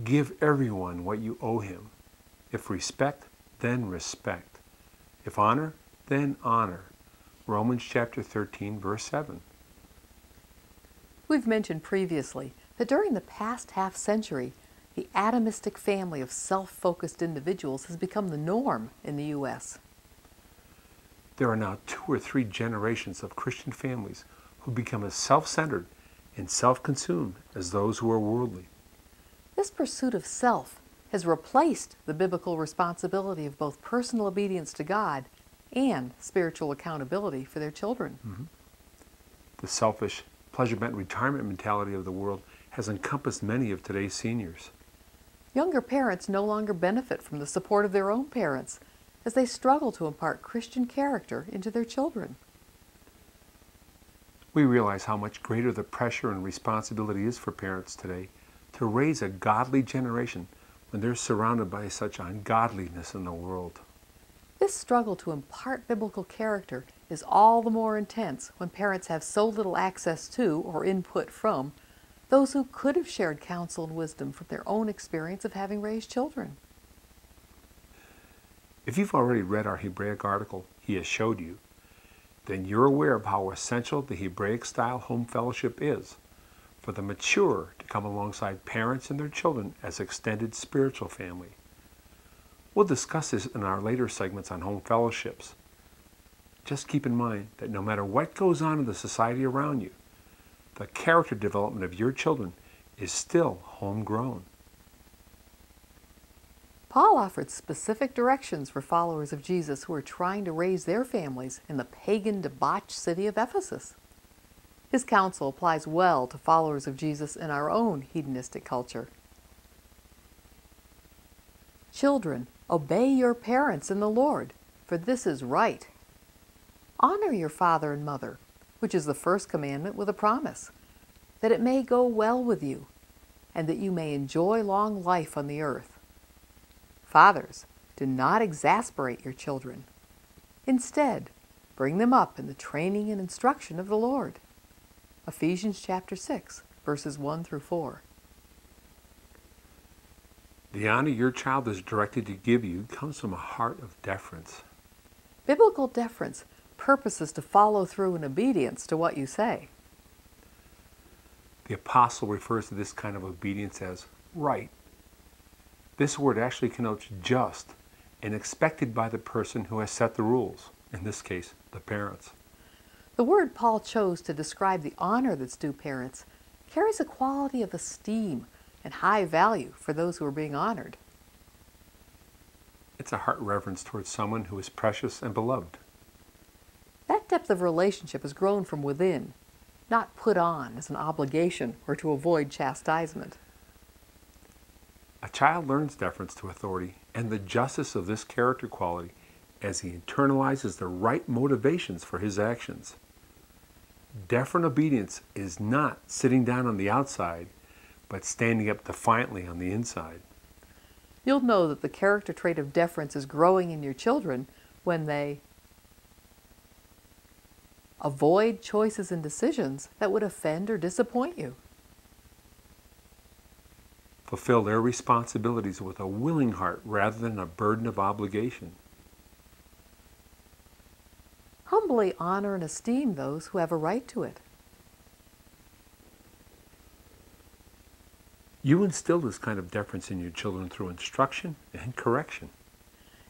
Give everyone what you owe him. If respect, then respect. If honor, then honor. Romans chapter 13, verse 7. We've mentioned previously that during the past half-century, the atomistic family of self-focused individuals has become the norm in the U.S. There are now 2 or 3 generations of Christian families who become as self-centered and self-consumed as those who are worldly. This pursuit of self has replaced the biblical responsibility of both personal obedience to God and spiritual accountability for their children. The selfish, pleasure-bent retirement mentality of the world has encompassed many of today's seniors. Younger parents no longer benefit from the support of their own parents as they struggle to impart Christian character into their children. We realize how much greater the pressure and responsibility is for parents today to raise a godly generation when they're surrounded by such ungodliness in the world. This struggle to impart biblical character is all the more intense when parents have so little access to or input from those who could have shared counsel and wisdom from their own experience of having raised children. If you've already read our Hebraic article, He Has Showed You, then you're aware of how essential the Hebraic-style home fellowship is for the mature to come alongside parents and their children as extended spiritual family. We'll discuss this in our later segments on home fellowships. Just keep in mind that no matter what goes on in the society around you, the character development of your children is still homegrown. Paul offered specific directions for followers of Jesus who are trying to raise their families in the pagan, debauched city of Ephesus. His counsel applies well to followers of Jesus in our own hedonistic culture. Children, obey your parents in the Lord, for this is right. Honor your father and mother, which is the first commandment with a promise, that it may go well with you, and that you may enjoy long life on the earth. Fathers, do not exasperate your children. Instead, bring them up in the training and instruction of the Lord. Ephesians chapter 6, verses 1 through 4. The honor your child is directed to give you comes from a heart of deference. Biblical deference purposes to follow through in obedience to what you say. The apostle refers to this kind of obedience as right. This word actually connotes just and expected by the person who has set the rules, in this case, the parents. The word Paul chose to describe the honor that's due parents carries a quality of esteem and high value for those who are being honored. It's a heart reverence towards someone who is precious and beloved. That depth of relationship has grown from within, not put on as an obligation or to avoid chastisement. A child learns deference to authority and the justice of this character quality as he internalizes the right motivations for his actions. Deferent obedience is not sitting down on the outside, but standing up defiantly on the inside. You'll know that the character trait of deference is growing in your children when they avoid choices and decisions that would offend or disappoint you. Fulfill their responsibilities with a willing heart rather than a burden of obligation. Humbly honor and esteem those who have a right to it. You instill this kind of deference in your children through instruction and correction.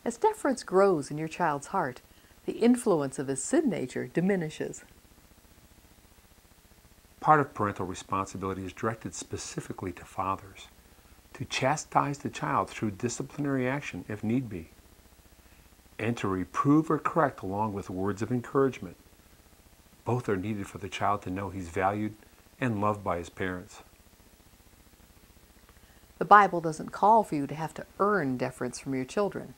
As deference grows in your child's heart, the influence of his sin nature diminishes. Part of parental responsibility is directed specifically to fathers, to chastise the child through disciplinary action if need be, and to reprove or correct along with words of encouragement. Both are needed for the child to know he's valued and loved by his parents. The Bible doesn't call for you to have to earn deference from your children.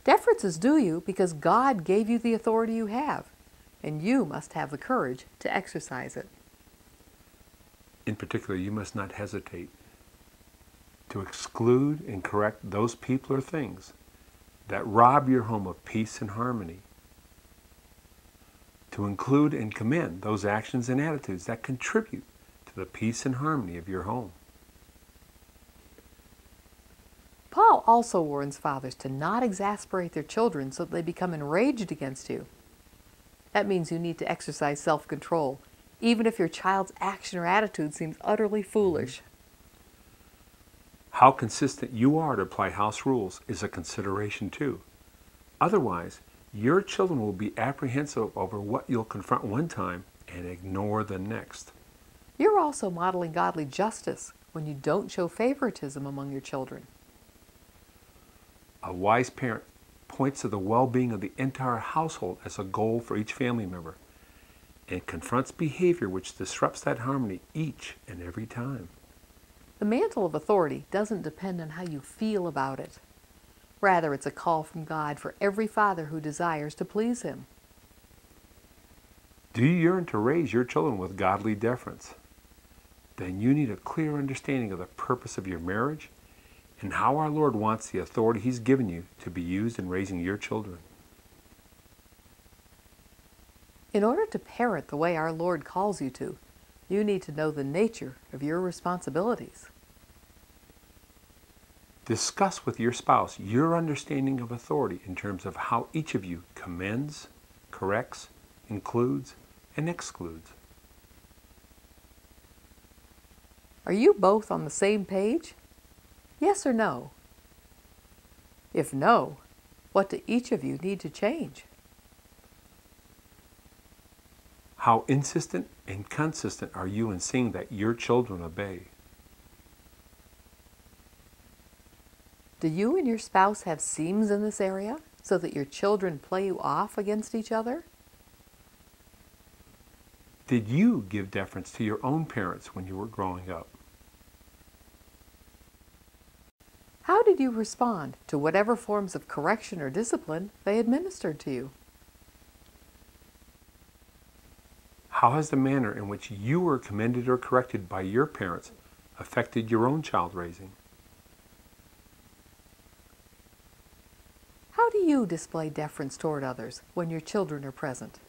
Deference is due you because God gave you the authority you have, and you must have the courage to exercise it. In particular, you must not hesitate to exclude and correct those people or things that rob your home of peace and harmony. To include and commend those actions and attitudes that contribute to the peace and harmony of your home. Paul also warns fathers to not exasperate their children so that they become enraged against you. That means you need to exercise self-control, even if your child's action or attitude seems utterly foolish. How consistent you are to apply house rules is a consideration too. Otherwise, your children will be apprehensive over what you'll confront one time and ignore the next. You're also modeling godly justice when you don't show favoritism among your children. A wise parent points to the well-being of the entire household as a goal for each family member and confronts behavior which disrupts that harmony each and every time. The mantle of authority doesn't depend on how you feel about it. Rather, it's a call from God for every father who desires to please Him. Do you yearn to raise your children with godly deference? Then you need a clear understanding of the purpose of your marriage and how our Lord wants the authority He's given you to be used in raising your children. In order to parent the way our Lord calls you to, you need to know the nature of your responsibilities. Discuss with your spouse your understanding of authority in terms of how each of you commends, corrects, includes, and excludes. Are you both on the same page? Yes or no? If no, what do each of you need to change? How insistent and consistent are you in seeing that your children obey? Do you and your spouse have seams in this area so that your children play you off against each other? Did you give deference to your own parents when you were growing up? How did you respond to whatever forms of correction or discipline they administered to you? How has the manner in which you were commended or corrected by your parents affected your own child raising? How do you display deference toward others when your children are present?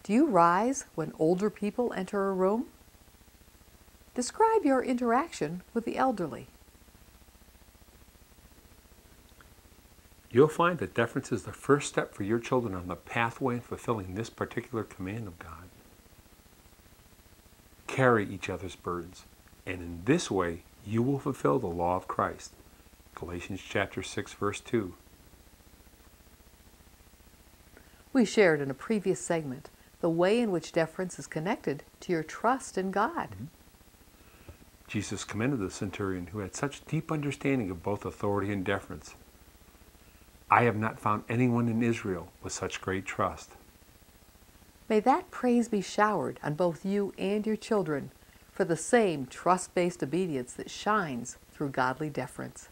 Do you rise when older people enter a room? Describe your interaction with the elderly. You'll find that deference is the first step for your children on the pathway in fulfilling this particular command of God. Carry each other's burdens, and in this way you will fulfill the law of Christ. Galatians chapter 6, verse 2. We shared in a previous segment the way in which deference is connected to your trust in God. Jesus commended the centurion who had such deep understanding of both authority and deference. I have not found anyone in Israel with such great trust. May that praise be showered on both you and your children for the same trust-based obedience that shines through godly deference.